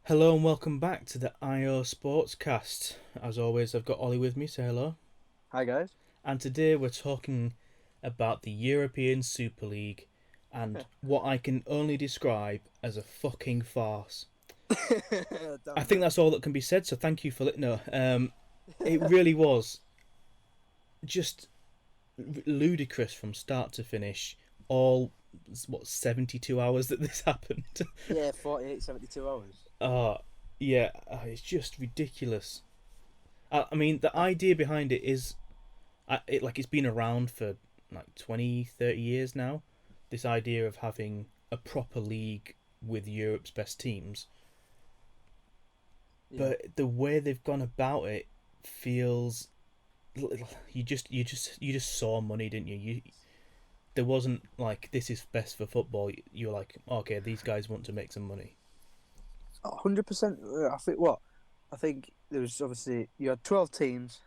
Hello and welcome back to the IO Sportscast. As always, I've got Ollie with me, say hello. Hi guys. And today we're talking about the European Super League and what I can only describe as a fucking farce. I Damn. think that's all that can be said, so thank you for no. It really was just ludicrous from start to finish. All 72 hours that this happened. Yeah, 48, 72 hours. uh yeah, it's just ridiculous. I mean, the I, idea behind it is it's been around for like 20, 30 years now. This idea of having a proper league with Europe's best teams, yeah. but the way they've gone about it feels you just saw money, didn't you? There wasn't like this is best for football. You're like, okay, these guys want to make some money. 100%. I think there was obviously, you had 12 teams,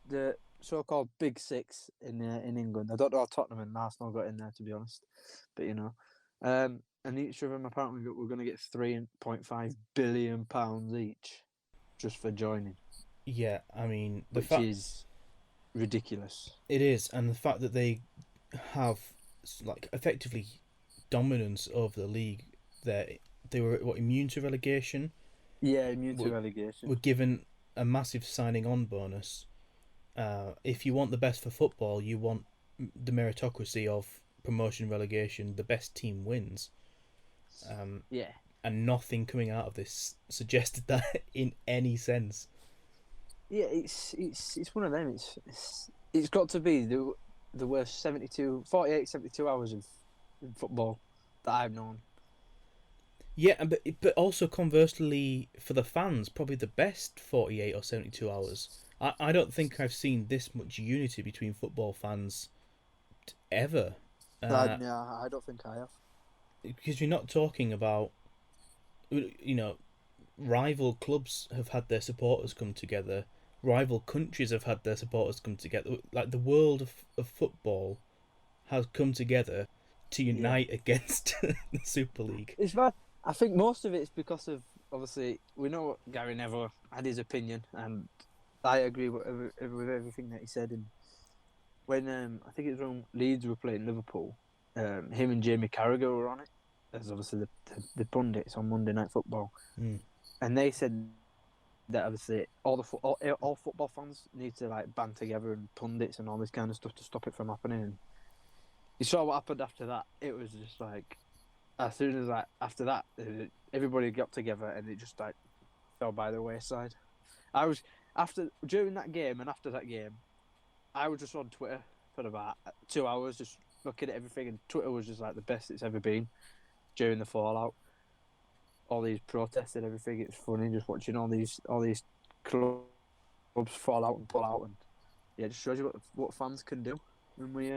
the so-called Big Six in England. I don't know how Tottenham and Arsenal got in there, to be honest, but and each of them apparently were going to get £3.5 billion each just for joining, Yeah, I mean the which fact is ridiculous. it is, and the fact that they have like effectively dominance over the league. They were immune to relegation. Yeah, immune to Were, relegation. were given a massive signing on bonus. If you want the best for football, you want the meritocracy of promotion relegation. The best team wins, Yeah. and nothing coming out of this suggested that in any sense. Yeah, it's one of them. It's got to be the worst 48, 72 hours of football that I've known. Yeah, but also conversely for the fans, probably the best 48 or 72 hours. I don't think I've seen this much unity between football fans ever. Uh, No, I don't think I have. because you're not talking about, rival clubs have had their supporters come together, rival countries have had their supporters come together. Like the world of football has come together to Yeah, unite against the Super League. it's bad. I think most of it's because of, obviously, we know Gary Neville had his opinion, and I agree with everything that he said. And when I think it was when Leeds were playing Liverpool, him and Jamie Carragher were on it, as obviously the pundits on Monday Night Football, Mm. and they said that obviously all football fans need to like band together and pundits and all this kind of stuff to stop it from happening. And you saw what happened after that. It was just like, as soon as like after that, everybody got together and it just like fell by the wayside. I was after during that game and after that game, I was just on Twitter for about 2 hours, just looking at everything, and Twitter was just like the best it's ever been during the fallout. All these protests and everything. It's funny just watching all these clubs fall out and pull out, and yeah, it just shows you what fans can do when we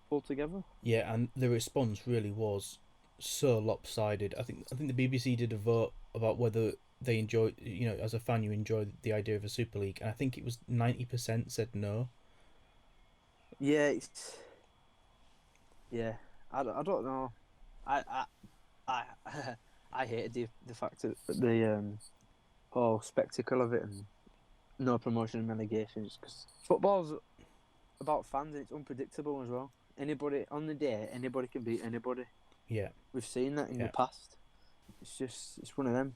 pull together. Yeah, and the response really was so lopsided. I think the BBC did a vote about whether they enjoy, as a fan, you enjoy the idea of a Super League, and I think it was 90% said no. Yeah, yeah. I don't know. I I I hated the fact that the whole spectacle of it and no promotion and relegations, because football's about fans and it's unpredictable as well. Anybody on the day, anybody can beat anybody. Yeah, We've seen that in the yeah, past. It's one of them.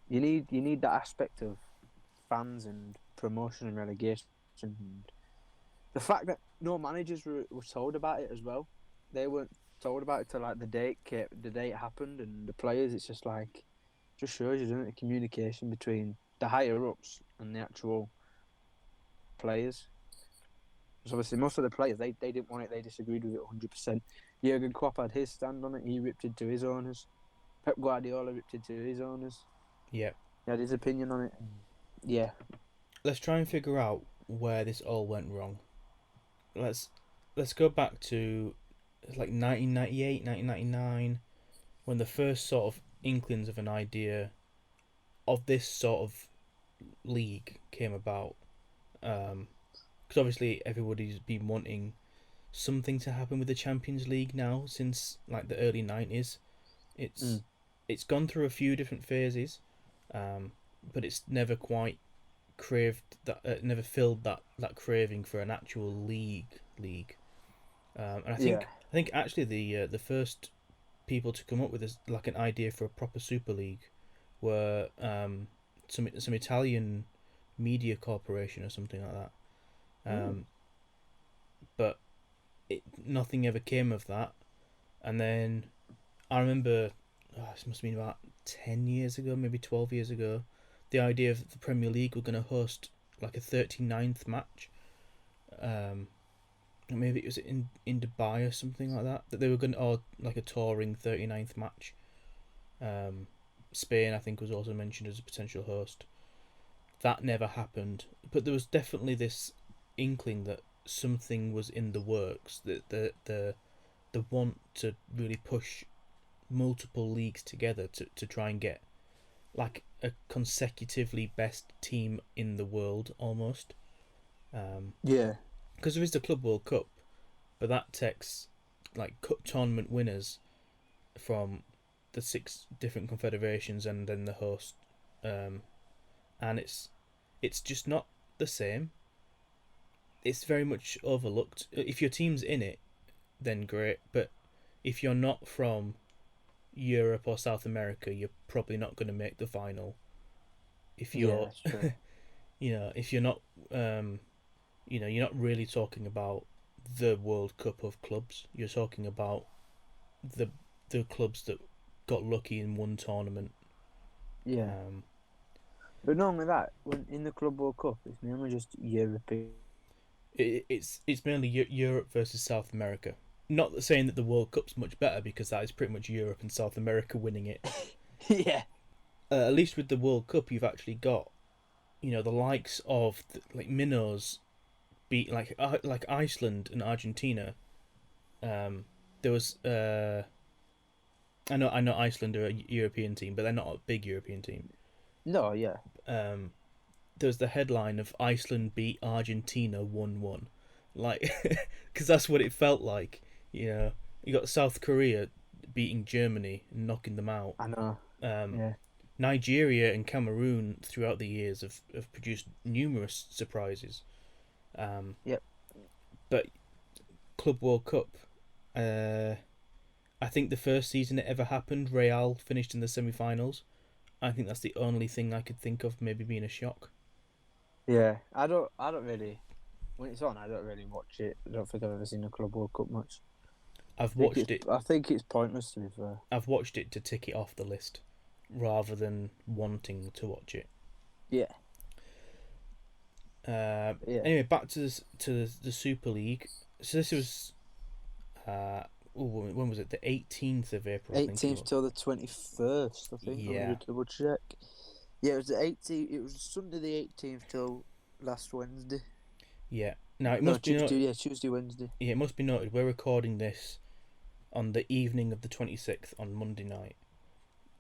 You need that aspect of fans and promotion and relegation. And the fact that no managers were told about it as well. They weren't told about it till like the day it happened, and the players. It's just like, just shows you, doesn't it, the communication between the higher ups and the actual players. Because obviously most of the players, they didn't want it. They disagreed with it 100%. Jurgen Klopp had his stand on it. He ripped into his owners. Pep Guardiola ripped into his owners. yeah. He had his opinion on it. Yeah, Let's try and figure out where this all went wrong. Let's let's go back to like 1998, 1999, when the first sort of inklings of an idea of this sort of league came about. Because obviously everybody's been wanting something to happen with the Champions League now since like the early 90s. It's mm. it's gone through a few different phases, but it's never quite craved that, never filled that craving for an actual league. And Yeah. I think actually the first people to come up with this, like an idea for a proper Super League were some Italian media corporation or something like that. Mm. But nothing ever came of that. And then I remember, this must have been about 10 years ago, maybe 12 years ago, the idea of the Premier League were going to host like a 39th match. Maybe it was in Dubai or something like that. That they were going to, or like a touring 39th match. Spain, I think, was also mentioned as a potential host. That never happened. But there was definitely this inkling that something was in the works. That the want to really push multiple leagues together to try and get like a consecutively best team in the world almost. Yeah. Because there is the Club World Cup, but that takes like cup tournament winners from the 6 different confederations and then the host, and it's just not the same. It's very much overlooked. If your team's in it, then great, but if you're not from Europe or South America, you're probably not going to make the final. If Yeah, you're, that's true. if you're not, you're not really talking about the World Cup of clubs. You're talking about the the clubs that got lucky in one tournament. Yeah. Um, But not only that, when in the Club World Cup, it's mainly just European. it's mainly Europe versus South America. Not saying that the World Cup's much better because that is pretty much Europe and South America winning it. Yeah. At least with the World Cup, you've actually got the likes of like minnows beat like Iceland and Argentina. There was I know Iceland are a European team, but they're not a big European team. No, yeah. Um, there was the headline of Iceland beat Argentina 1-1, like because that's what it felt like. You got South Korea beating Germany and knocking them out. I know. Um, Yeah. Nigeria and Cameroon throughout the years have produced numerous surprises. Um, Yep. but Club World Cup, I think the first season it ever happened, Real finished in the semi-finals. I think that's the only thing I could think of maybe being a shock. Yeah. I don't really. When it's on, I don't really watch it. I don't think I've ever seen a Club World Cup match. I've watched it. I think it's pointless, to be fair. I've watched it to tick it off the list, rather than wanting to watch it. Yeah. Yeah. Anyway, back to the Super League. So this was, when was it? The 18th of April. I think it 18th was. till the 21st, I think. Yeah. Let me double check. Yeah, it was the 18th. It was Sunday the 18th till last Wednesday. Yeah. Now it must be Tuesday. noted. Yeah, Tuesday, Wednesday. Yeah, it must be noted. We're recording this on the evening of the 26th on Monday night,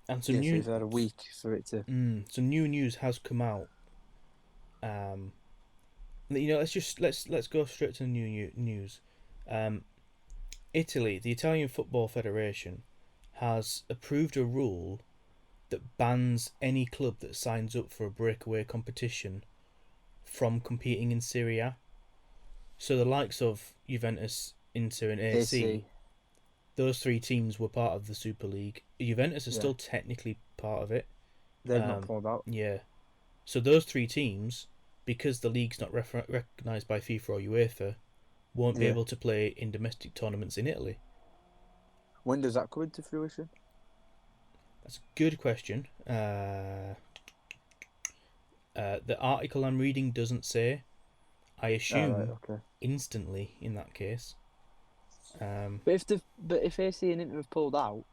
and So we've had a week for it to. Some new news has come out. Let's go straight to the new news. Italy, the Italian Football Federation, has approved a rule that bans any club that signs up for a breakaway competition from competing in Serie A. So the likes of Juventus, Inter, and AC, those 3 teams were part of the Super League. Juventus are still technically part of it. They've not pulled out. Yeah. So those 3 teams, because the league's not recognised by FIFA or UEFA, won't be able to play in domestic tournaments in Italy. When does that come into fruition? That's a good question. The article I'm reading doesn't say. I assume instantly in that case. But if AC and Inter have pulled out,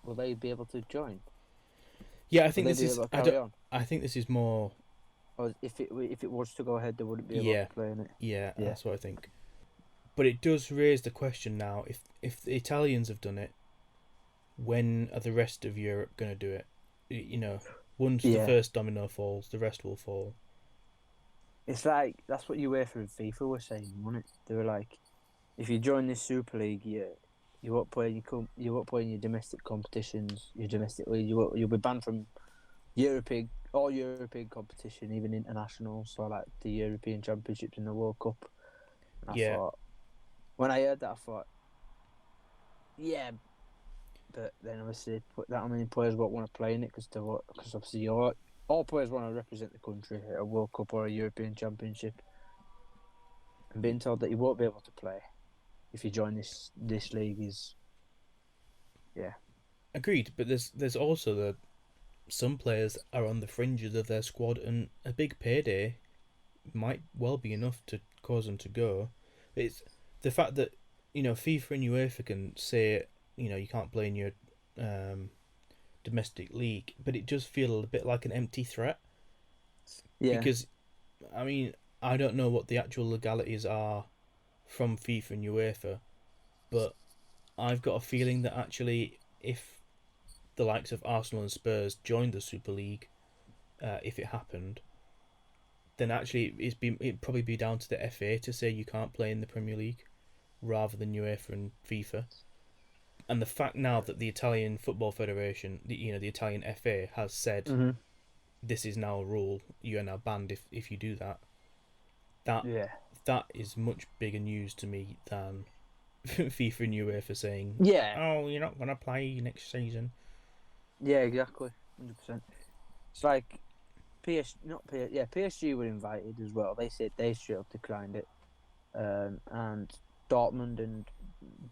will they be able to join? Yeah, I think this is. I think this is more. Or if it was to go ahead, they wouldn't be able to play in it. Yeah, that's what I think. But it does raise the question now: if the Italians have done it, when are the rest of Europe going to do it? Once the first domino falls, the rest will fall. It's like that's what UEFA and FIFA were saying, wasn't it? They were like, if you join this Super League, You won't play you won't play in your domestic competitions. Your domestic league. You'll be banned from all European competition, even international. So like the European Championships and the World Cup. And I Yeah, thought, when I heard that, I thought, yeah, but then obviously that many players won't want to play in it because obviously all players want to represent the country at a World Cup or a European Championship, and being told that you won't be able to play if you join this league is, yeah, agreed. But there's also some players are on the fringes of their squad, and a big payday might well be enough to cause them to go. It's the fact that FIFA and UEFA can say you can't play in your um, domestic league, but it does feel a bit like an empty threat yeah, because I mean I don't know what the actual legalities are from FIFA and UEFA, but I've got a feeling that actually if the likes of Arsenal and Spurs joined the Super League, if it happened, then actually it'd probably be down to the FA to say you can't play in the Premier League rather than UEFA and FIFA. And the fact now that the Italian Football Federation, the Italian FA, has said mm-hmm. this is now a rule, you are now banned if you do that. That yeah, that is much bigger news to me than FIFA and UEFA saying, yeah, "Oh, you're not gonna play next season." yeah, exactly, 100%. It's like PSG were invited as well. They said they straight up declined it, and Dortmund and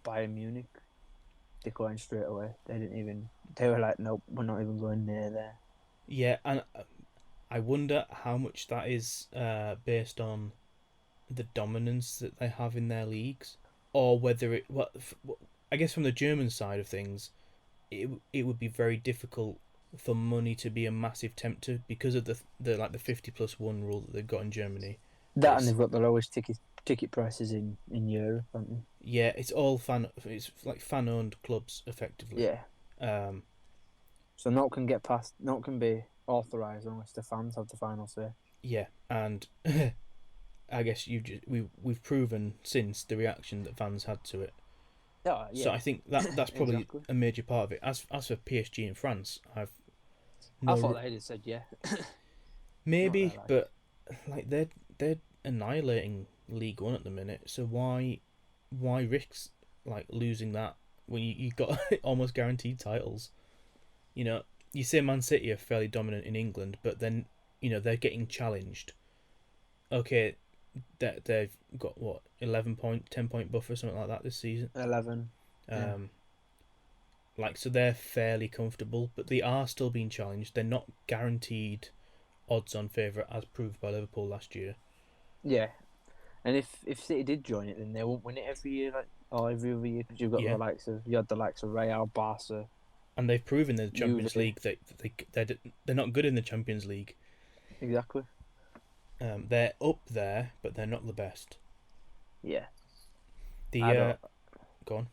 Bayern Munich declined straight away. They didn't even. They were like, nope, we're not even going near there. Yeah, and I wonder how much that is based on the dominance that they have in their leagues, or whether I guess from the German side of things, it would be very difficult for money to be a massive tempter because of the 50+1 rule that they've got in Germany. That, and That's they've got the lowest ticket prices in Europe, haven't they? Yeah, it's all fan. It's like fan owned clubs effectively. Yeah. Um, So not can be authorised unless the fans have the final say. yeah, and I guess we've proven since the reaction that fans had to it. Oh So yeah, I think that's probably exactly. a major part of it. As for PSG in France, I've I no thought they'd have said yeah. Not maybe, that like. but like they're annihilating League One at the minute. So why risk like losing that when you got almost guaranteed titles? You know, you say Man City are fairly dominant in England, but then they're getting challenged. Okay, that they've got what 11 point, 10 point buffer, something like that this season. 11. Yeah. Um, like so they're fairly comfortable, but they are still being challenged. They're not guaranteed odds-on favourite as proved by Liverpool last year. Yeah. And if City did join it, then they won't win it every year, like or every other year, because Yeah, you had the likes of Real, Barca, and they've proven in the Champions Juve. League that they're not good in the Champions League. Exactly. They're up there, but they're not the best. Yeah. The I don't. Go on.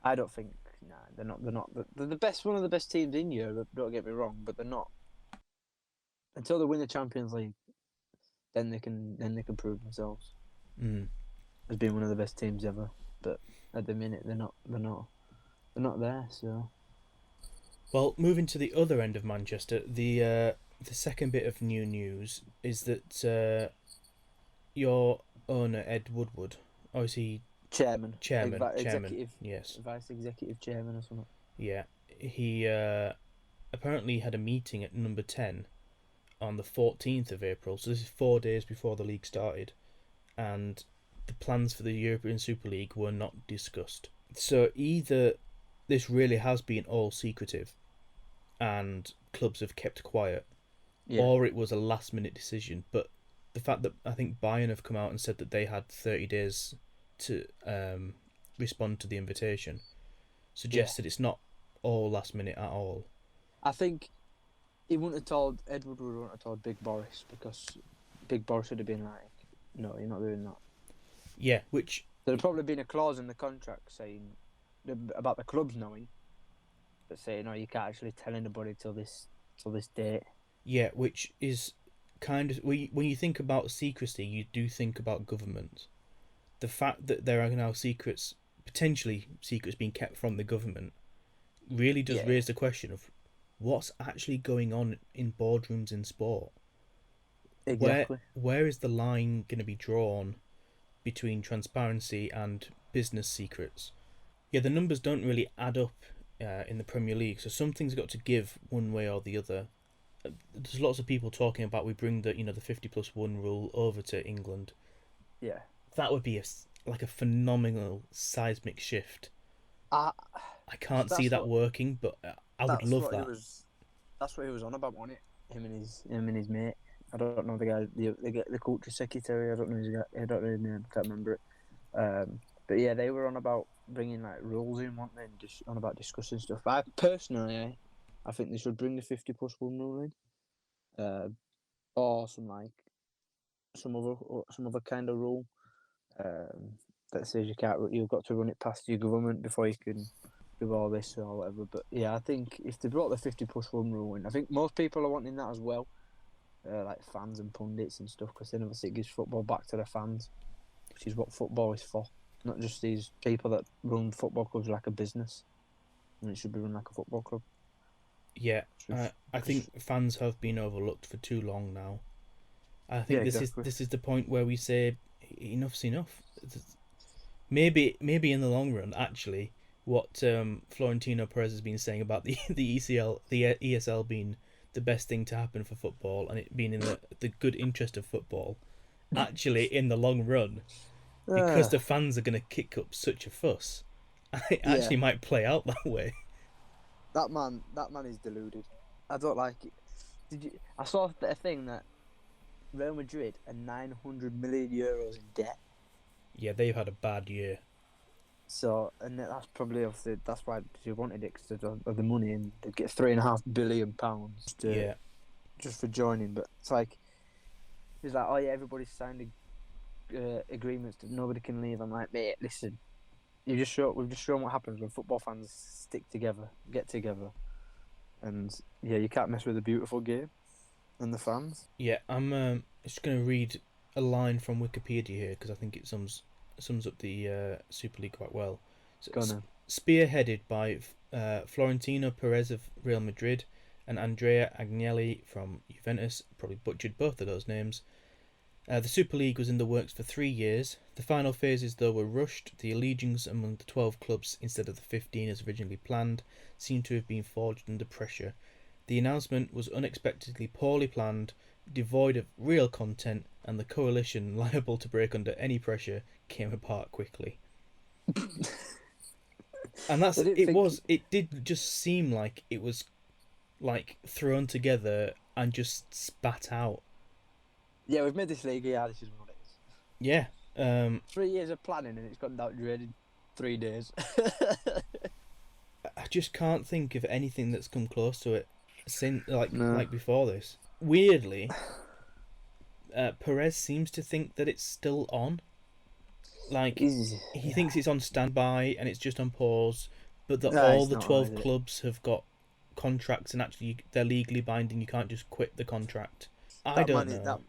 I don't think. Nah, they're not. They're not. They're the best. One of the best teams in Europe. Don't get me wrong, but they're not. Until they win the Champions League, then they can prove themselves Mm. as being one of the best teams ever. But at the minute, they're not. They're not there. So. Well, moving to the other end of Manchester, the second bit of new news is that your owner Ed Woodward, or is he Chairman, chairman? Yes, vice executive chairman or something. yeah. He apparently had a meeting at number 10 on the 14th of April. So this is 4 days before the league started, and the plans for the European Super League were not discussed. So either this really has been all secretive and clubs have kept quiet, Yeah, or it was a last minute decision. But the fact that I think Bayern have come out and said that they had 30 days to respond to the invitation yeah. suggests that it's not all last minute at all. I think he wouldn't have told Edward wouldn't have told Big Boris, because Big Boris would have been like, "No, you're not doing that." Yeah, which There'd probably been a clause in the contract saying about the clubs knowing, but saying, "No, you can't actually tell anybody till this date." which is kind of when you think about secrecy, you do think about government. The fact that there are now secrets potentially secrets being kept from the government really does Yeah, raise the question of what's actually going on in boardrooms in sport. Where exactly. where is the line going to be drawn between transparency and business secrets? Yeah, the numbers don't really add up in the Premier League, so something's got to give one way or the other. There's lots of people talking about we bring the 50+1 rule over to England. Yeah. That would be like a phenomenal seismic shift. I, I can't see that's that what working, but I would that's love what he that. was. That's what he was on about, wasn't it? Him and his mate. I don't know the guy, the culture secretary. I don't know his guy. I don't know his name. I can't remember it. But yeah, they were on about bringing like rules in, weren't they? And just on about discussing stuff. I personally, I think they should bring the 50+1 rule in, or some other kind of rule that says you've got to run it past your government before you can do all this or whatever. But yeah, I think if they brought the 50+1 rule in, I think most people are wanting that as well, like fans and pundits and stuff, because then obviously it gives football back to the fans, which is what football is for. Not just these people that run football clubs like a business, and it should be run like a football club. Yeah, I Because think fans have been overlooked for too long now. I yeah, think this is exactly. this is the point where we say enough's enough. Maybe in the long run, actually, what Florentino Perez has been saying about the ESL being the best thing to happen for football and it being in the good interest of football, actually in the long run, because Uh, the fans are going to kick up such a fuss, it yeah, actually might play out that way. that man is deluded. I don't like it. Did you? I saw a thing that Real Madrid are 900 million euros in debt. Yeah, they've had a bad year. So, and that's probably obviously that's why they wanted it, because of the money, and they'd get £3.5 billion Yeah, just for joining. But it's like he's like, oh yeah, everybody's signed agreements that nobody can leave. I'm like, mate, listen, we've just shown what happens when football fans stick together, get together, and yeah, you can't mess with a beautiful game and the fans. yeah. I'm just going to read a line from Wikipedia here because I think it sums up the Super League quite well. So, Go on. spearheaded by Florentino Perez of Real Madrid and Andrea Agnelli from Juventus, probably butchered both of those names. The Super League was in the works for 3 years. The final phases, though, were rushed. The allegiance among the 12 clubs instead of the 15 as originally planned seemed to have been forged under pressure. The announcement was unexpectedly poorly planned, devoid of real content, and the coalition, liable to break under any pressure, came apart quickly. And I didn't think. it did just seem like it was like thrown together and just spat out. Yeah, we've made this league. Yeah, this is what it is. Yeah. 3 years of planning, and it's gone down drained in 3 days. I just can't think of anything that's come close to it since No. like before this. Weirdly, Perez seems to think that it's still on. Like he Yeah. thinks it's on standby and it's just on pause, but that No, all it's the not, 12 is it? clubs have got contracts and actually they're legally binding. You can't just quit the contract. I That don't man is know.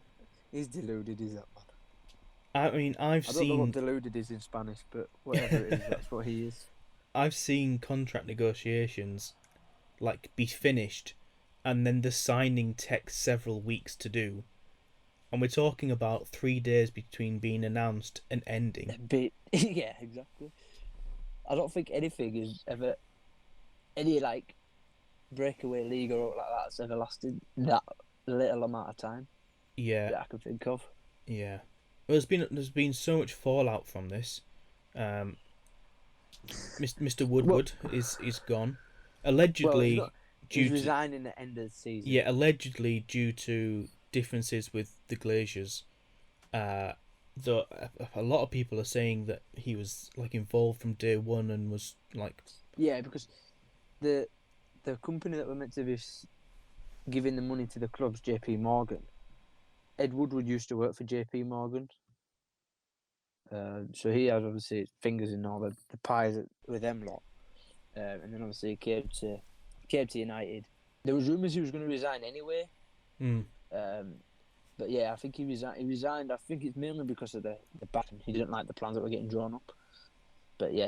he's deluded, is that man? I mean, I don't know what deluded is in Spanish, but whatever it is, that's what he is. I've seen contract negotiations like be finished and then the signing takes several weeks to do. And we're talking about 3 days between being announced and ending. Yeah, exactly. I don't think anything is ever any like breakaway league or like that's ever lasted that little amount of time Yeah, that I can think of. yeah. Well, there's been so much fallout from this. Um, Mr. Well, Woodward is gone, well, he's allegedly not. He's due to resigning at the end of the season. yeah, allegedly due to differences with the Glaciers. Uh, though a lot of people are saying that he was like involved from day one and was like Yeah, because the the company that were meant to be giving the money to the clubs, JP Morgan. Ed Woodward used to work for JP Morgan, so he had obviously fingers in all the pies with them lot. And then obviously he came to United. There was rumours he was going to resign anyway. mm, But yeah, I think he resigned. I think it's mainly because of the ban. He didn't like the plans that were getting drawn up. But yeah,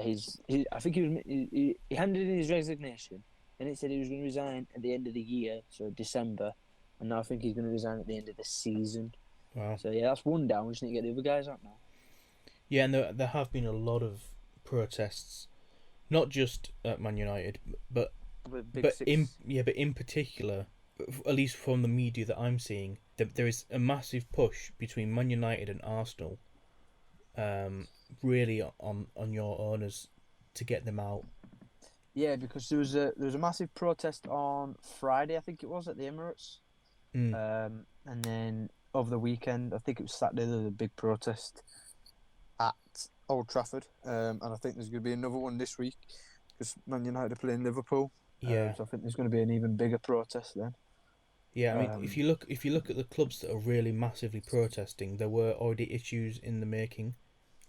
I think he handed in his resignation, and it said he was going to resign at the end of the year, so December, and now I think he's going to resign at the end of the season. Wow. So yeah, that's one down. We just need to get the other guys out now. Yeah, and there have been a lot of protests, not just at Man United, but With big six. but in particular, at least from the media that I'm seeing, there is a massive push between Man United and Arsenal, really on your owners to get them out. Yeah, because there was a massive protest on Friday, I think it was, at the Emirates. And then over the weekend, I think it was Saturday, there was a big protest at Old Trafford. And I think there's going to be another one this week because Man United are playing Liverpool. Yeah. So I think there's going to be an even bigger protest then. Yeah, I mean, if you look at the clubs that are really massively protesting, there were already issues in the making.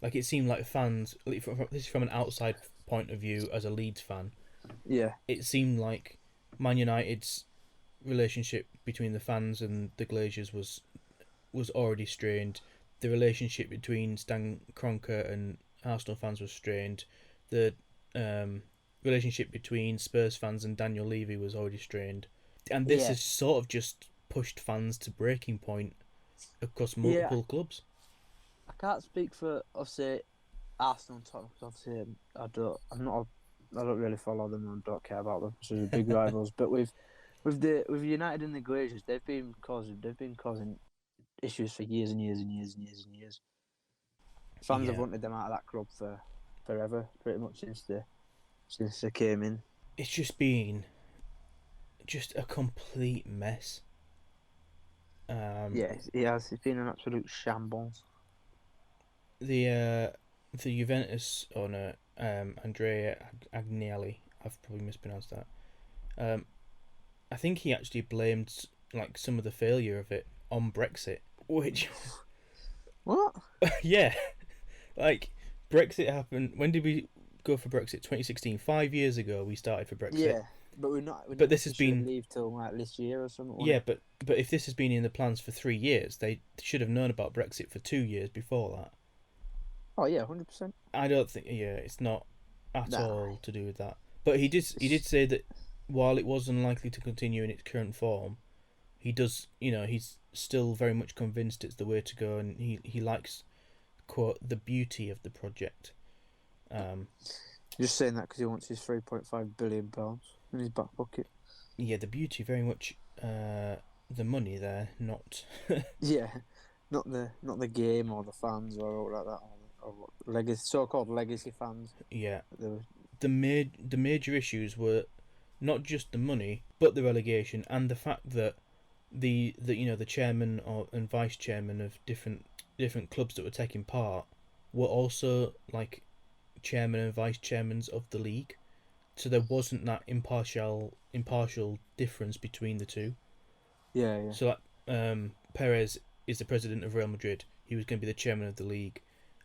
Like it seemed like fans. This is from an outside point of view as a Leeds fan. Yeah. It seemed like Man United's relationship between the fans and the Glazers was already strained. The relationship between Stan Kroenke and Arsenal fans was strained. The relationship between Spurs fans and Daniel Levy was already strained. And this has sort of just pushed fans to breaking point across multiple clubs. I can't speak for obviously Arsenal and Tottenham because obviously I don't really follow them and don't care about them. So they're big rivals. But with United and the Glazers, they've been causing issues for years and years and years and years and years. Fans have wanted them out of that club for forever, pretty much since they came in. It's just been a complete mess. Yeah, it has. It's been an absolute shambles. The Juventus owner, Andrea Agnelli, I've probably mispronounced that. I think he actually blamed like some of the failure of it on Brexit, which what? Yeah, like Brexit happened. When did we go for Brexit? 2016. 5 years ago, we started for Brexit. Yeah, but we're not. But this has been leave till like this year or something. Yeah, but if this has been in the plans for 3 years, they should have known about Brexit for 2 years before that. Oh yeah, 100%. I don't think. Yeah, it's not at all to do with that. But he did say that while it was unlikely to continue in its current form, he does. He's still very much convinced it's the way to go, and he likes, quote, the beauty of the project. Just saying that because he wants his £3.5 billion in his back pocket. Yeah, the beauty very much. The money there, not. Yeah, not the game or the fans or all like that, or so-called legacy fans. Yeah, the major issues were not just the money, but the relegation and the fact that the chairman and vice chairman of different clubs that were taking part were also like chairman and vice chairmans of the league, so there wasn't that impartial difference between the two. Yeah. So like Perez is the president of Real Madrid. He was going to be the chairman of the league.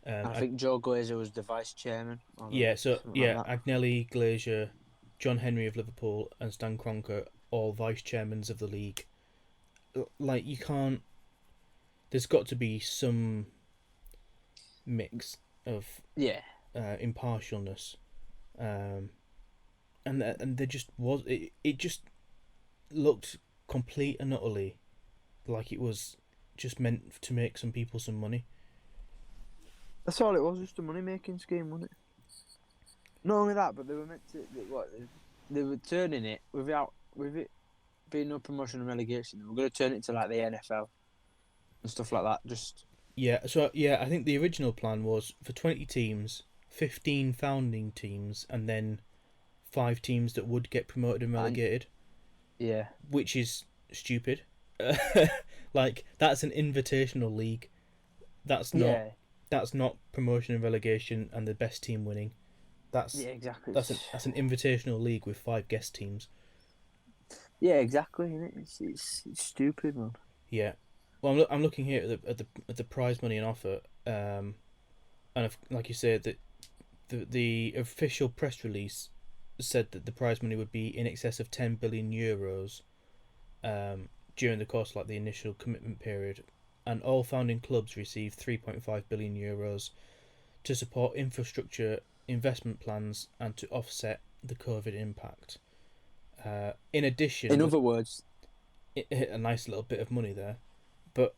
I think Joe Glazer was the vice chairman. Agnelli, Glazer, John Henry of Liverpool, and Stan Kroenke, all vice chairmans of the league. Like, you can't. There's got to be some mix of impartialness, and there just was. It just looked complete and utterly like it was just meant to make some people some money. That's all it was, just a money-making scheme, wasn't it? Not only that, but they were meant to. They were turning it with it being no promotion and relegation. They were going to turn it to like the NFL and stuff like that. I think the original plan was for 20 teams, 15 founding teams, and then 5 teams that would get promoted and relegated. Yeah, which is stupid. Like, that's an invitational league. That's not promotion and relegation and the best team winning. exactly. That's an invitational league with 5 guest teams. Yeah, exactly. It's stupid, man. Yeah. Well, I'm looking here at the prize money and offer, and like you said, the official press release said that the prize money would be in excess of 10 billion euros, during the course of like the initial commitment period, and all founding clubs received 3.5 billion euros to support infrastructure investment plans and to offset the COVID impact. In addition, In other words, it hit a nice little bit of money there. But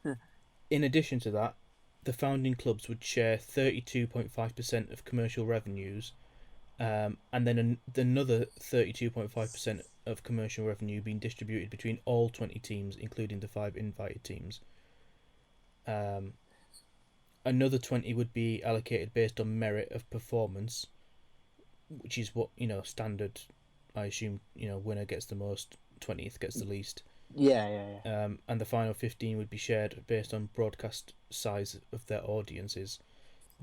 in addition to that, the founding clubs would share 32.5% of commercial revenues, and then another 32.5% of commercial revenue being distributed between all 20 teams, including the 5 invited teams. Another 20 would be allocated based on merit of performance, which is what, standard. I assume, winner gets the most, 20th gets the least. Yeah. And the final 15 would be shared based on broadcast size of their audiences.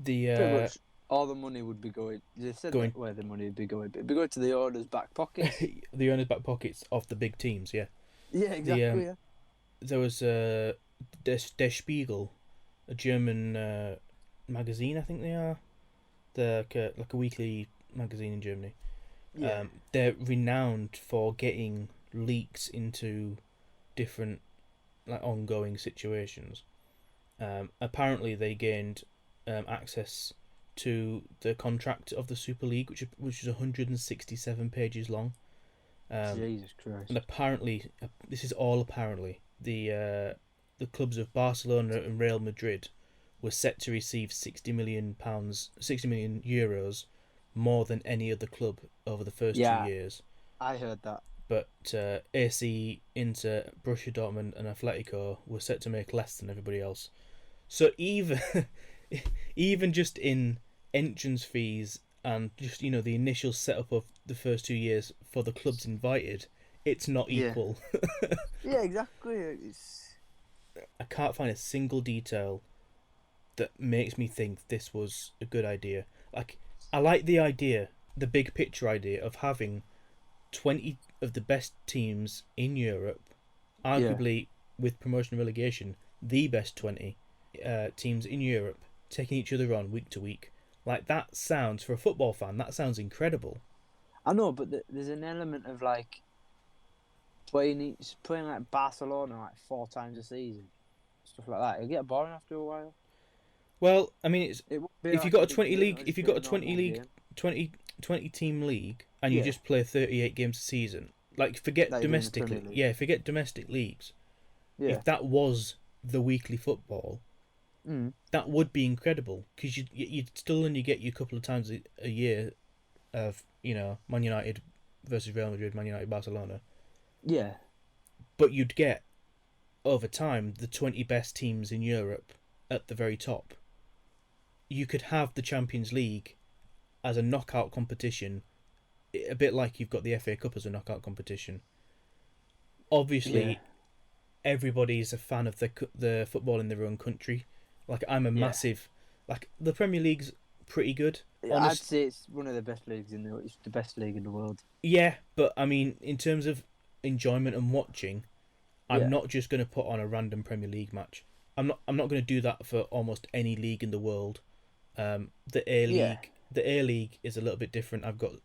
Pretty much all the money would be going. They said that where the money would be going, but it'd be going to the owners' back pockets. The owners' back pockets of the big teams, yeah. Yeah, exactly. There was Der Spiegel, a German magazine, I think they are. They're like a weekly magazine in Germany. Yeah. They're renowned for getting leaks into different ongoing situations. Apparently they gained access to the contract of the Super League, which is 167 pages long. Jesus Christ! And apparently, this is all apparently, the clubs of Barcelona and Real Madrid were set to receive £60 million more than any other club over the first 2 years. I heard that. But AC, Inter, Borussia Dortmund and Atletico were set to make less than everybody else. So even just in entrance fees and just, the initial setup of the first 2 years for the clubs invited, it's not equal. Yeah, exactly. I can't find a single detail that makes me think this was a good idea. I like the idea, the big picture idea of having 20 of the best teams in Europe, arguably with promotion and relegation, the best 20 teams in Europe, taking each other on week to week. That sounds, for a football fan, that sounds incredible. I know, but there's an element of playing like Barcelona 4 times a season, stuff like that. It'll get boring after a while. Well, I mean, if you've got a 20 league, if you've got a 20 team league, and you just play 38 games a season, forget domestically. Yeah, forget domestic leagues. Yeah. If that was the weekly football, that would be incredible, because you'd still only get you a couple of times a year of, Man United versus Real Madrid, Man United, Barcelona. Yeah. But you'd get, over time, the 20 best teams in Europe at the very top. You could have the Champions League as a knockout competition, a bit like you've got the FA Cup as a knockout competition. Obviously, everybody's a fan of the football in their own country. I'm a massive... the Premier League's pretty good. I'd say it's one of the best leagues it's the best league in the world. Yeah, but I mean, in terms of enjoyment and watching, I'm not just going to put on a random Premier League match. I'm not going to do that for almost any league in the world. The A League is a little bit different. I've got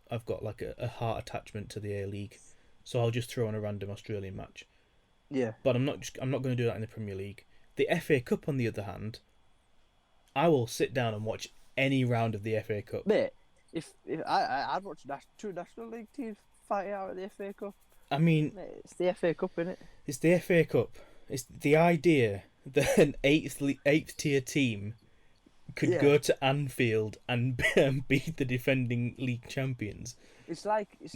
a heart attachment to the A League, so I'll just throw on a random Australian match. Yeah. But I'm not going to do that in the Premier League. The FA Cup, on the other hand, I will sit down and watch any round of the FA Cup. Mate, if I'd watch 2 National League teams fight out at the FA Cup. I mean, mate, it's the FA Cup, innit? It's the FA Cup. It's the idea that an 8th tier team could go to Anfield and beat the defending league champions. It's who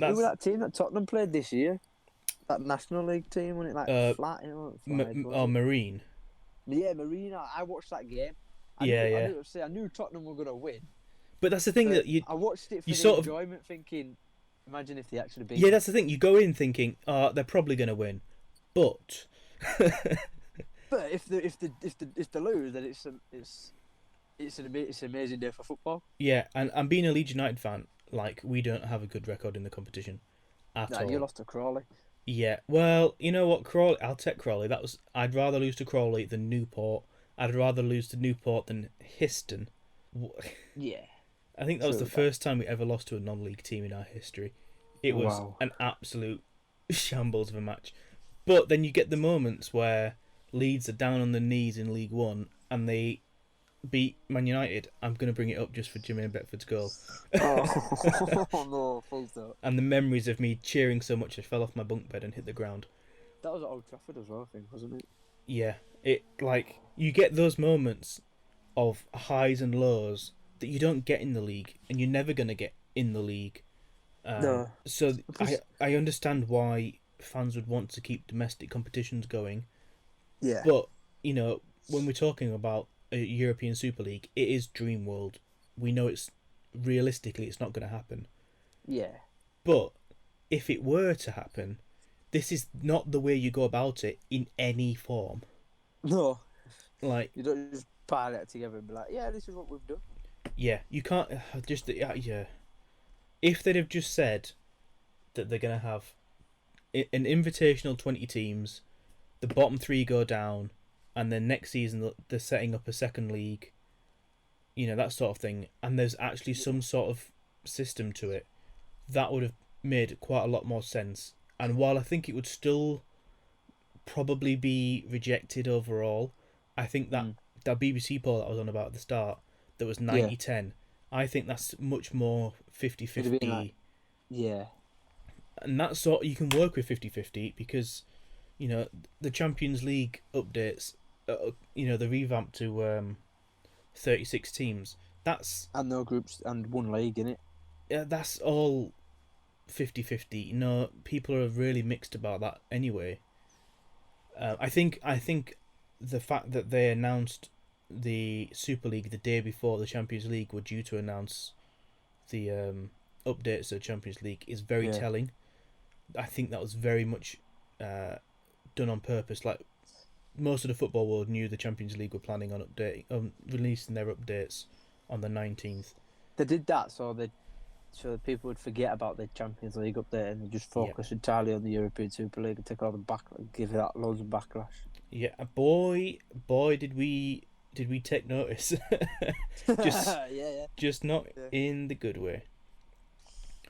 was that team that Tottenham played this year? That National League team, when it flat, Marine. Yeah, Marine. I watched that game. I knew Tottenham were going to win. But that's the thing that I watched it for the enjoyment, thinking, imagine if they actually beat. Yeah, that's the thing. You go in thinking, they're probably going to win, but. But if they lose, then it's an amazing day for football. Yeah, and being a Leeds United fan, we don't have a good record in the competition at all. You lost to Crawley. Yeah, well, you know what, Crawley. I'll take Crawley. I'd rather lose to Crawley than Newport. I'd rather lose to Newport than Histon. Yeah. I think that was the first time we ever lost to a non-league team in our history. It was an absolute shambles of a match. But then you get the moments where Leeds are down on their knees in League One and they beat Man United, I'm going to bring it up just for Jermaine Beckford's goal. Oh no, full stop. And the memories of me cheering so much I fell off my bunk bed and hit the ground. That was at Old Trafford as well, I think, wasn't it? Yeah, it like you get those moments of highs and lows that you don't get in the league, and you're never going to get in the league. No. So Plus, I understand why fans would want to keep domestic competitions going, yeah. but when we're talking about a European Super League, it is dream world. We know it's realistically it's not going to happen. Yeah. But if it were to happen, this is not the way you go about it in any form. No. Like, You don't just pile it together and be like, yeah, this is what we've done. yeah, you can't just yeah. If they'd have just said that they're gonna have an invitational 20 teams, the bottom three go down, and then next season they're setting up a second league, that sort of thing, and there's actually some sort of system to it, that would have made quite a lot more sense. And while I think it would still probably be rejected overall, I think that BBC poll that I was on about at the start, that was Yeah. 90-10, I think that's much more It'd have been 50-50. like, yeah. And that sort you can work with 50-50 because the Champions League updates, the revamp to 36 teams. That's And no groups and one league in it. that's all 50-50. People are really mixed about that anyway. I think the fact that they announced the Super League the day before the Champions League were due to announce the updates to the Champions League is very telling. I think that was very much done on purpose. Like, most of the football world knew the Champions League were planning on releasing their updates on the 19th. They did that so that people would forget about the Champions League update and they just focus entirely on the European Super League and take all the give that loads of backlash. Yeah, boy, did we take notice. Just not in the good way.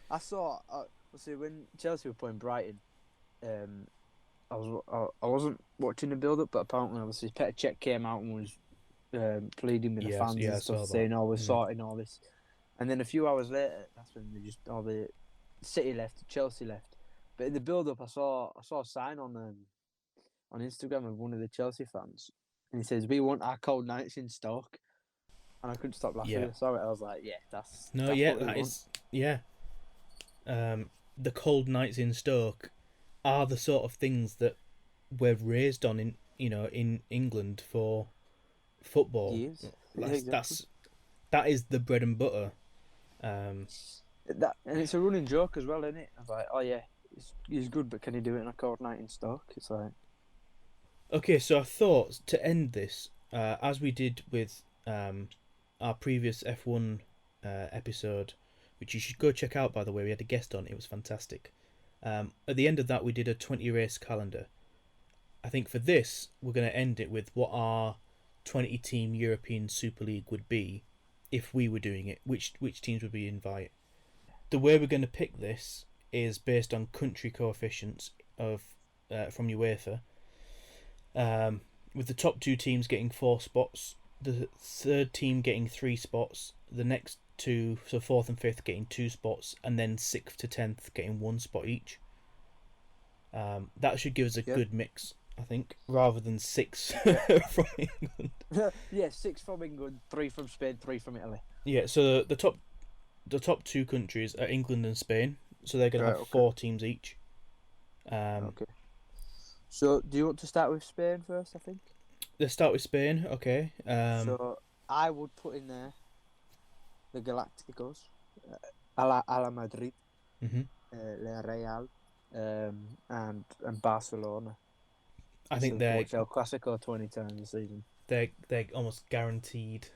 I saw. See, when Chelsea were playing Brighton, I wasn't watching the build up, but apparently, obviously, Petr Cech came out and was pleading with the fans and stuff, saying, "Oh, we're sorting all this." And then a few hours later, that's when all the City left, Chelsea left. But in the build up, I saw a sign on Instagram of one of the Chelsea fans, and he says, "We want our cold nights in Stoke." And I couldn't stop laughing. Yeah. I saw it. I was like, "Yeah, that's no, that's yeah, what we that want." is, yeah. The cold nights in Stoke are the sort of things that we're raised on in England for football. Years. Yeah, exactly. That is the bread and butter. And it's a running joke as well, isn't it? I was like, "Oh yeah, he's good, but can he do it on a cold night in Stoke?" It's like, okay, so I thought to end this, as we did with our previous F1 episode, which you should go check out, by the way. We had a guest on; it was fantastic. At the end of that, we did a 20 race calendar. I think for this, we're going to end it with what our 20 team European Super League would be if we were doing it. Which teams would we invite? The way we're going to pick this is based on country coefficients of from UEFA. With the top two teams getting 4 spots, the third team getting 3 spots, the next two, so 4th and 5th, getting 2 spots, and then 6th to 10th getting 1 spot each. That should give us a good mix, I think, rather than 6 from England. Yeah, 6 from England, 3 from Spain, 3 from Italy. Yeah, so the top 2 countries are England and Spain, so they're going to have 4 teams each. Okay. So, do you want to start with Spain first, I think? Let's start with Spain, okay. So, I would put in there the Galacticos, a la Madrid, Le Real, and Barcelona. I think they're El Clasico 20 times this season. They're almost guaranteed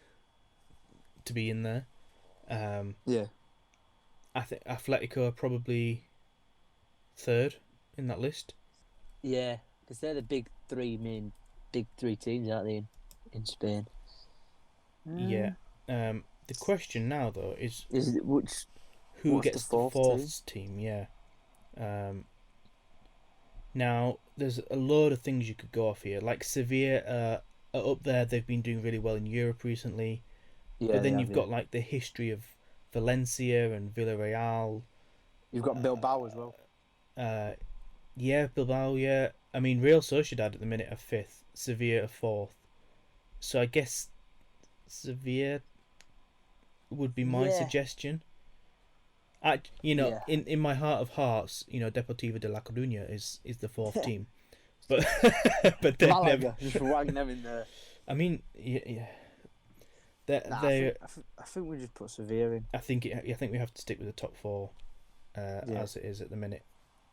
to be in there. Yeah. I think Atletico are probably 3rd in that list. Yeah, because they're the big three teams, aren't they, in Spain? Yeah. The question now though is who gets the 4th team? Yeah. Now there's a load of things you could go off here. Like Sevilla are up there. They've been doing really well in Europe recently. Yeah, But they then have. you've Yeah, got like the history of Valencia and Villarreal. you've got Bilbao as well. Uh, yeah, Bilbao. Yeah, I mean Real Sociedad at the minute are fifth, Sevilla are fourth. So I guess Sevilla would be my Yeah, suggestion. yeah. In my heart of hearts, Deportivo de La Coruña is the fourth team, but but they're never. Malaga, just wang them in there. I mean, yeah, Nah, they. I think we just put Sevilla in. I think we have to stick with the top four, Yeah, as it is at the minute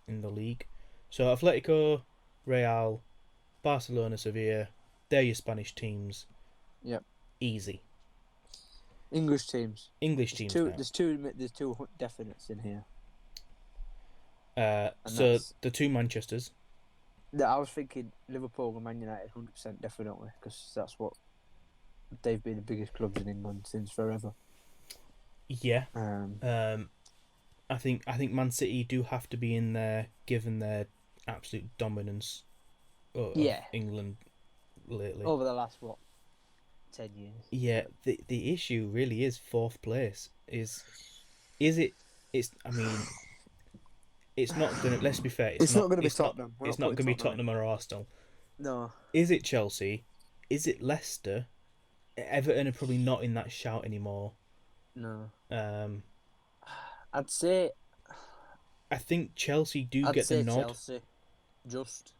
in the league. So Atletico, Real, Barcelona, Sevilla, they're your Spanish teams. yep. Easy. English teams. English teams now. There's two definites in here. So the two Manchesters. I was thinking Liverpool and Man United 100% definitely, because that's what they've been the biggest clubs in England since forever. Yeah. Um, I think Man City do have to be in there, given their absolute dominance of Yeah. England lately. over the last 10 years. Yeah, the issue really is fourth place. Is it? I mean, it's not gonna. Let's be fair. It's not going to be Tottenham. It's not gonna be Tottenham or Arsenal. No. Is it Chelsea? Is it Leicester? Everton are probably not in that shout anymore. No. Um, I'd say. I think Chelsea do I'd get say the nod. Chelsea. Just.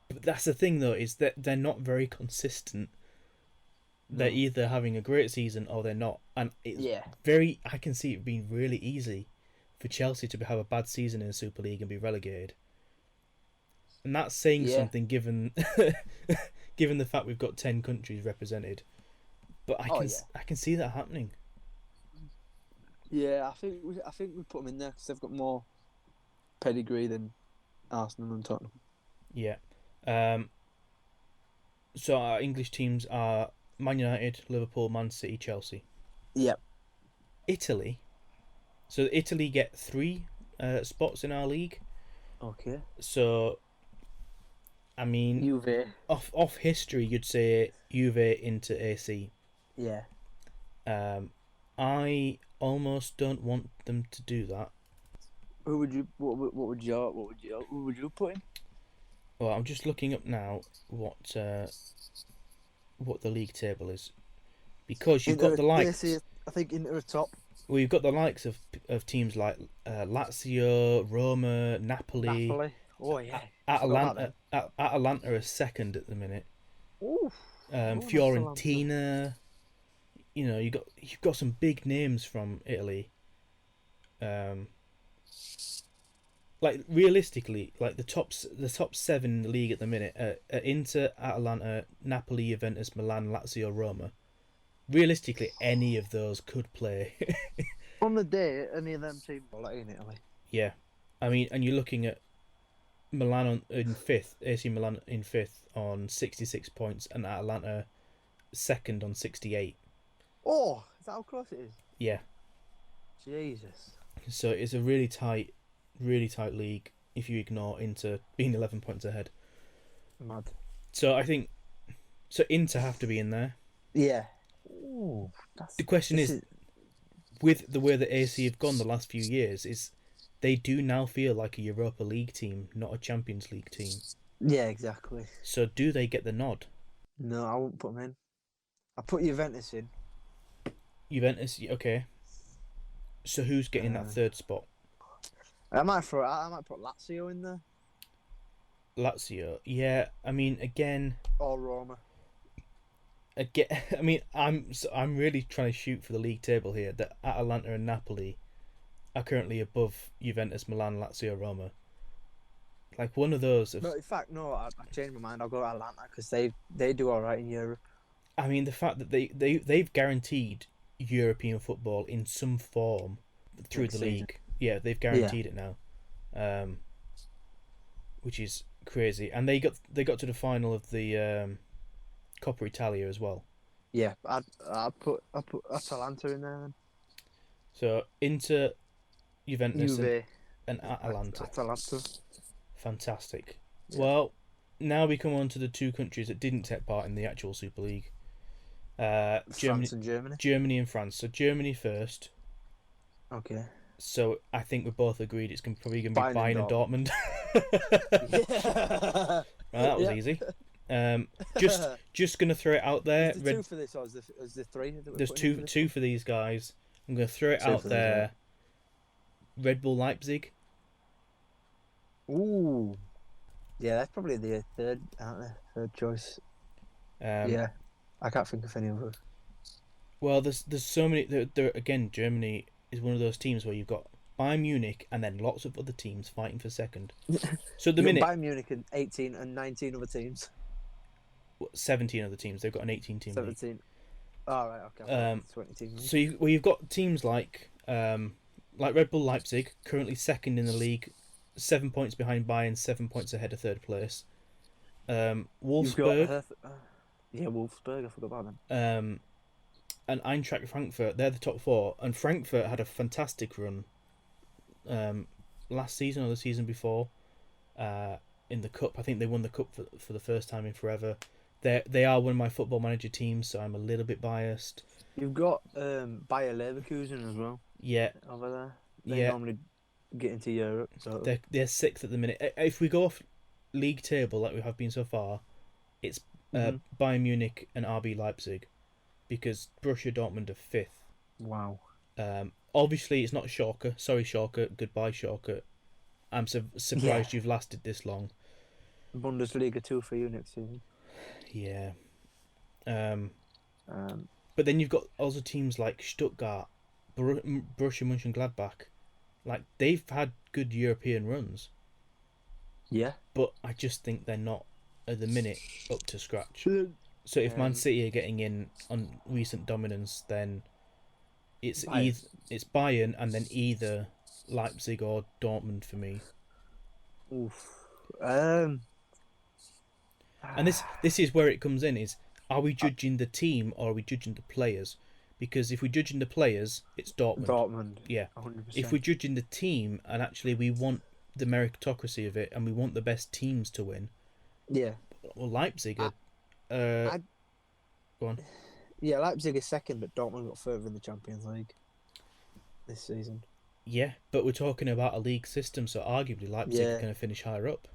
But that's the thing, though, is that they're not very consistent. They're No. either having a great season or they're not, and it's very. I can see it being really easy for Chelsea to have a bad season in the Super League and be relegated. And that's saying something, given given the fact we've got 10 countries represented. But I can see that happening. Yeah, I think we put them in there because they've got more pedigree than Arsenal and Tottenham. Yeah. So our English teams are Man United, Liverpool, Man City, Chelsea. Yep. Italy. So Italy get 3 spots in our league. Okay. So, I mean, Juve. off history, you'd say Juve into AC. Yeah. I almost don't want them to do that. Who would you? Who would you put in? Well, I'm just looking up now what the league table is, because you've got the likes. I think Inter are top. Well, you've got the likes of teams like Lazio, Roma, Napoli. Oh yeah. Atalanta are second at the minute. Ooh. Fiorentina. You've got some big names from Italy. Like realistically, like the top 7 in the league at the minute are Inter, Atalanta, Napoli, Juventus, Milan, Lazio, Roma. Realistically, any of those could play. On the day, any of them teams are in Italy. Yeah, I mean, and you're looking at Milan in 5th, AC Milan in 5th on 66 points, and Atalanta second on 68. Oh, is that how close it is? Yeah. Jesus. So it's a really tight league if you ignore Inter being 11 points ahead. Mad. So I think Inter have to be in there. Yeah. Ooh, the question is, with the way that AC have gone the last few years, is they do now feel like a Europa League team, not a Champions League team. Yeah, exactly. So do they get the nod? No, I won't put them in. I put Juventus in. Juventus, okay. So who's getting that 3rd spot? I might put Lazio in there. Lazio, yeah. I mean, again. Or Roma. Again, I mean, I'm really trying to shoot for the league table here. That Atalanta and Napoli are currently above Juventus, Milan, Lazio, Roma. Like one of those. No, in fact, no. I changed my mind. I'll go Atalanta because they do all right in Europe. I mean, the fact that they've guaranteed European football in some form through the league. Yeah, they've guaranteed it now, which is crazy. And they got to the final of the Coppa Italia as well. Yeah, I'd put Atalanta in there then. So Inter, Juventus, Juve, and Atalanta. Atalanta. Fantastic. Yeah. Well, now we come on to the two countries that didn't take part in the actual Super League. France and Germany. Germany and France. So Germany first. Okay. So I think we both agreed it's probably going to be Bayern and Bayern and Dortmund. Yeah. Right, that was Yeah. easy. Just going to throw it out there. Is there two for this, or is there three? That we're There's putting in for this two for these guys. I'm going to throw it Two out for these, there. Red Bull Leipzig. one? Ooh. Yeah, that's probably the third, aren't they? Third choice. Yeah. I can't think of any others. Well, there's so many. There again, Germany is one of those teams where you've got Bayern Munich and then lots of other teams fighting for second. So at the minute, Bayern Munich and 18 and 19 other teams. 17 other teams. They've got an 18-team league. 17. Oh, right, okay. 20 teams. So you've got teams like Red Bull Leipzig, currently second in the league, 7 points behind Bayern, 7 points ahead of third place. Wolfsburg. Wolfsburg. I forgot about them. And Eintracht Frankfurt, they're the top four. And Frankfurt had a fantastic run last season or the season before in the cup. I think they won the cup for the first time in forever. They are one of my Football Manager teams, so I'm a little bit biased. You've got Bayer Leverkusen as well. Yeah. Over there. They normally get into Europe. So They're sixth at the minute. If we go off league table like we have been so far, it's Bayern Munich and RB Leipzig, because Borussia Dortmund are fifth. Wow. Obviously, it's not Schalke. Sorry, Schalke. Goodbye, Schalke. I'm surprised you've lasted this long. Bundesliga 2 for you next season. Yeah. But then you've got also teams like Stuttgart, Borussia Mönchengladbach. Like, they've had good European runs. Yeah. But I just think they're not, at the minute, up to scratch. So if Man City are getting in on recent dominance, then it's Bayern and then either Leipzig or Dortmund for me. Oof. And this is where it comes in: is are we judging the team or are we judging the players? Because if we're judging the players, it's Dortmund. Yeah. 100%. If we're judging the team and actually we want the meritocracy of it and we want the best teams to win. Yeah. Well, Leipzig are. Go on. Yeah, Leipzig is second, but Dortmund got further in the Champions League this season. Yeah, but we're talking about a league system, so arguably Leipzig are going to finish higher up.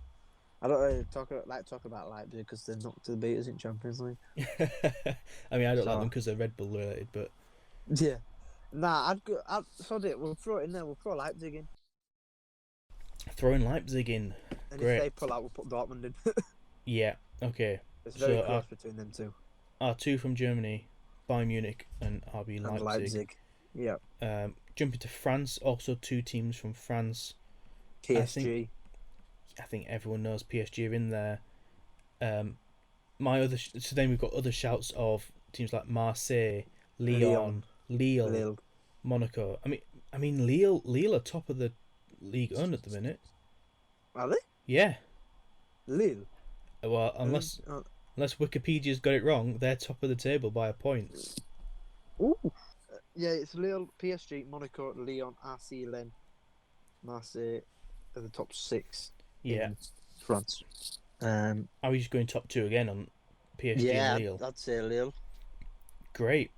I don't really talk about Leipzig because they're not to the beaters in Champions League. I mean, I don't like them because they're Red Bull related, but yeah, I'd sod it. We'll throw it in there. We'll throw Leipzig in. Throwing Leipzig in. And Great. if they pull out, we'll put Dortmund in. Yeah. Okay. It's very close between them two. Our two from Germany, Bayern Munich and RB Leipzig. And Leipzig. Yeah. Jumping to France, also two teams from France. PSG. I think everyone knows PSG are in there. So then we've got other shouts of teams like Marseille, Lyon, Lille, Monaco. I mean Lille are top of the Ligue 1 at the minute. Are they? Yeah. Lille. Well, unless Wikipedia's got it wrong, they're top of the table by a point. Ooh. Yeah, it's Lille, PSG, Monaco, Lyon, RC Lens, Marseille are the top 6. Yeah. In France. Are we just going top 2 again on PSG and Lille? Yeah, I'd say Lille. Great.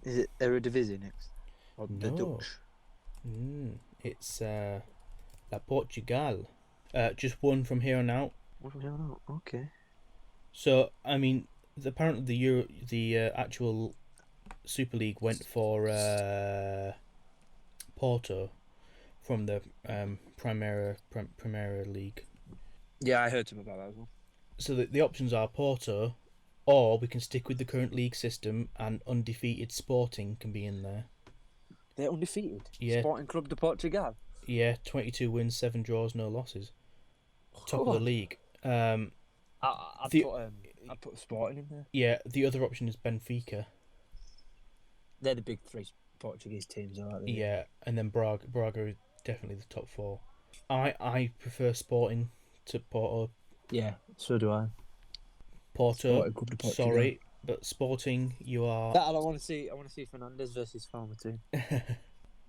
Is it Eredivisie next? Or the Dutch? It's La Portugal. Just one from here on out. One from here on out. Okay. So I mean, apparently the actual Super League went for Porto from the Primera League. Yeah, I heard something about that as well. So the options are Porto, or we can stick with the current league system and undefeated Sporting can be in there. They're undefeated? Yeah. Sporting Club de Portugal? Yeah, 22 wins, 7 draws, no losses. Top of the league. I'd put Sporting in there. Yeah, the other option is Benfica. They're the big 3 Portuguese teams, aren't they? Yeah, and then Braga is definitely the top 4. I prefer Sporting to Porto. Yeah, so do I. Porto, sorry, but Sporting, you are... That I don't want to see. I want to see Fernandes versus Farmer too.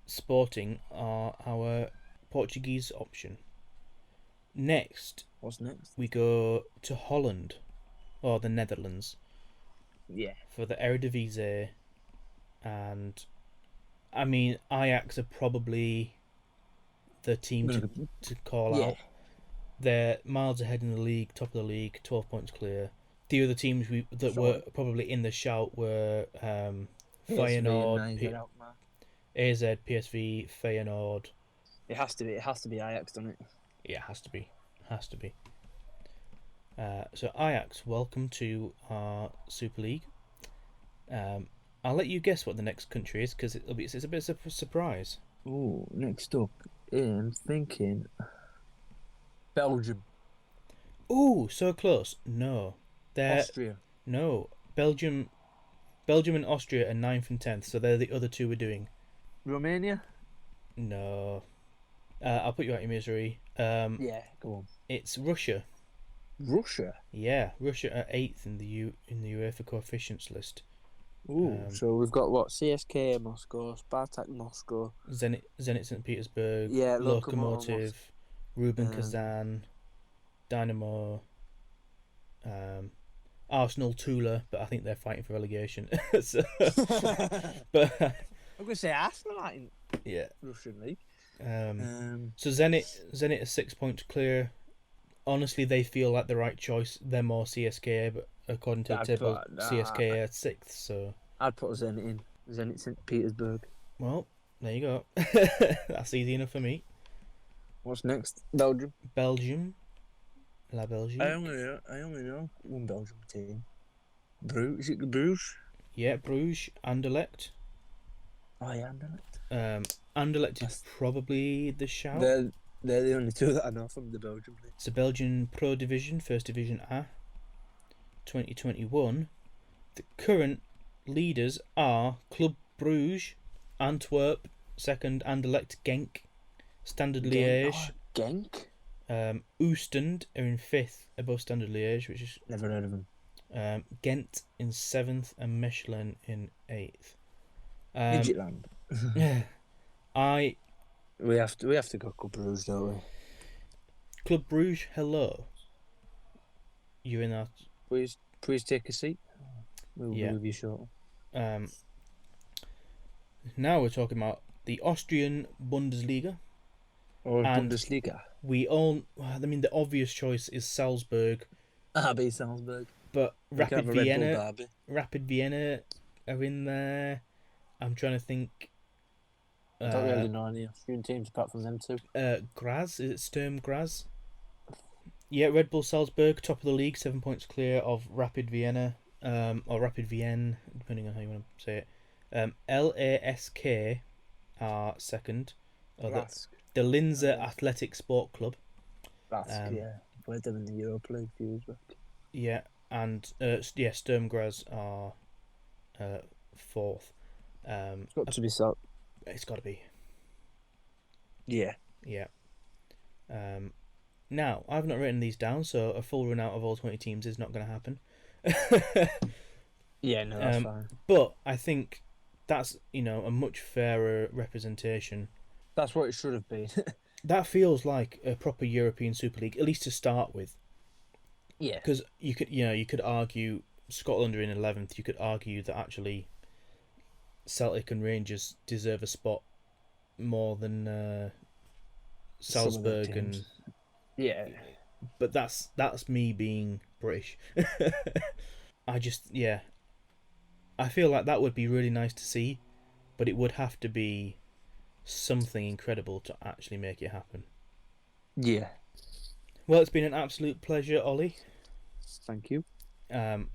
Sporting are our Portuguese option. Next, What's next? we go to Holland, or the Netherlands, Yeah. for the Eredivisie, and I mean Ajax are probably the team to call Yeah. out. They're miles ahead in the league, top of the league, 12 points clear. The other teams that were Solid. probably in the shout were PSV and Feyenoord, AZ Alkmaar. AZ, PSV, Feyenoord. It has to be. It has to be Ajax, doesn't it? Yeah, it has to be. Has to be. So Ajax, welcome to our Super League. I'll let you guess what the next country is because it's a bit of a surprise. Oh, next up, I'm thinking Belgium, Ooh, so close. No, Austria, no. Belgium and Austria are 9th and 10th, so they're the other two we're doing. Romania. No, I'll put you out your misery. Yeah, go on. It's Russia. Russia. Yeah, Russia are 8th in the UEFA coefficients list. Ooh, so we've got what? CSK Moscow, Spartak Moscow, Zenit St. Petersburg, yeah, Lokomotiv, Rubin Um, Kazan, Dynamo, Arsenal, Tula, but I think they're fighting for relegation. So, but I'm gonna say Arsenal in yeah, Russian league. so Zenit are 6 points clear. Honestly, they feel like the right choice. They're more CSK, but according to the table, CSK are 6th. So I'd put Zenit in. Zenit St. Petersburg. well, there you go. That's easy enough for me. What's next? Belgium. Belgium, La Belgique. I only know one Belgium team. Bruges. Is it Bruges? Yeah, Bruges, Anderlecht. Oh yeah, Anderlecht. Anderlecht is probably the shout. They're the only two that I know from the Belgium league. It's a Belgian Pro Division, First Division A, 2021. The current leaders are Club Bruges, Antwerp, second, Anderlecht, Genk, Standard Liège. Genk? Oostend are in 5th above Standard Liège, which is... Never heard of them. Ghent in 7th and Mechelen in 8th. Midgetland. We have to go Club Bruges, don't we? Club Bruges, hello. You're in that. Please take a seat. We'll be with you shortly. Now we're talking about the Austrian Bundesliga. Or Bundesliga. The obvious choice is Salzburg. RB Salzburg. But Rapid Vienna are in there. I'm trying to think. I don't really know any Austrian teams apart from them two. Graz, is it Sturm Graz? Yeah, Red Bull Salzburg, top of the league, 7 points clear of Rapid Vienna, or Rapid Vienne, depending on how you want to say it. LASK are second. The Linzer Athletic Sport Club. Yeah. Played them in the Europa League a few years back. Yeah, and Sturm Graz are 4th. It's got to be so. It's got to be. Yeah. Yeah. Now, I've not written these down, so a full run out of all 20 teams is not going to happen. Yeah, no, that's fine. But I think that's, a much fairer representation. That's what it should have been. That feels like a proper European Super League, at least to start with. Yeah. Because you could argue Scotland are in 11th. You could argue that actually Celtic and Rangers deserve a spot more than Salzburg and... Yeah. But that's me being British. I feel like that would be really nice to see, but it would have to be something incredible to actually make it happen. Yeah. Well, it's been an absolute pleasure, Ollie. Thank you. And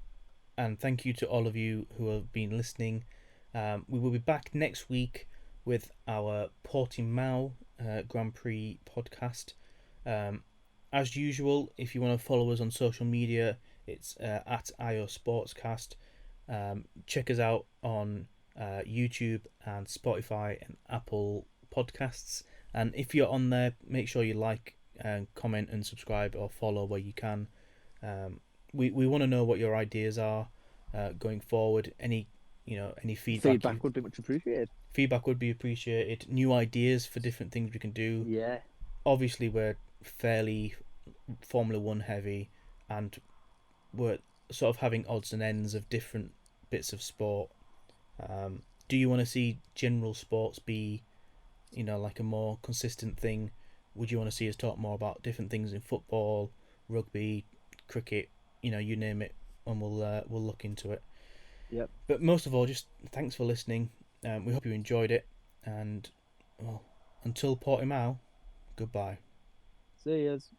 thank you to all of you who have been listening. We will be back next week with our Portimao Grand Prix podcast. As usual, if you want to follow us on social media, it's at IO Sportscast. Check us out on YouTube and Spotify and Apple Podcasts. And if you're on there, make sure you like and comment and subscribe or follow where you can. We want to know what your ideas are going forward. Any feedback would be much appreciated. Feedback would be appreciated. New ideas for different things we can do. Yeah. Obviously, we're fairly Formula One heavy, and we're sort of having odds and ends of different bits of sport. Do you want to see general sports be, like a more consistent thing? Would you want to see us talk more about different things in football, rugby, cricket, you name it, and we'll look into it. Yep. But most of all, just thanks for listening. We hope you enjoyed it, and well, until Portimao, goodbye. See yous.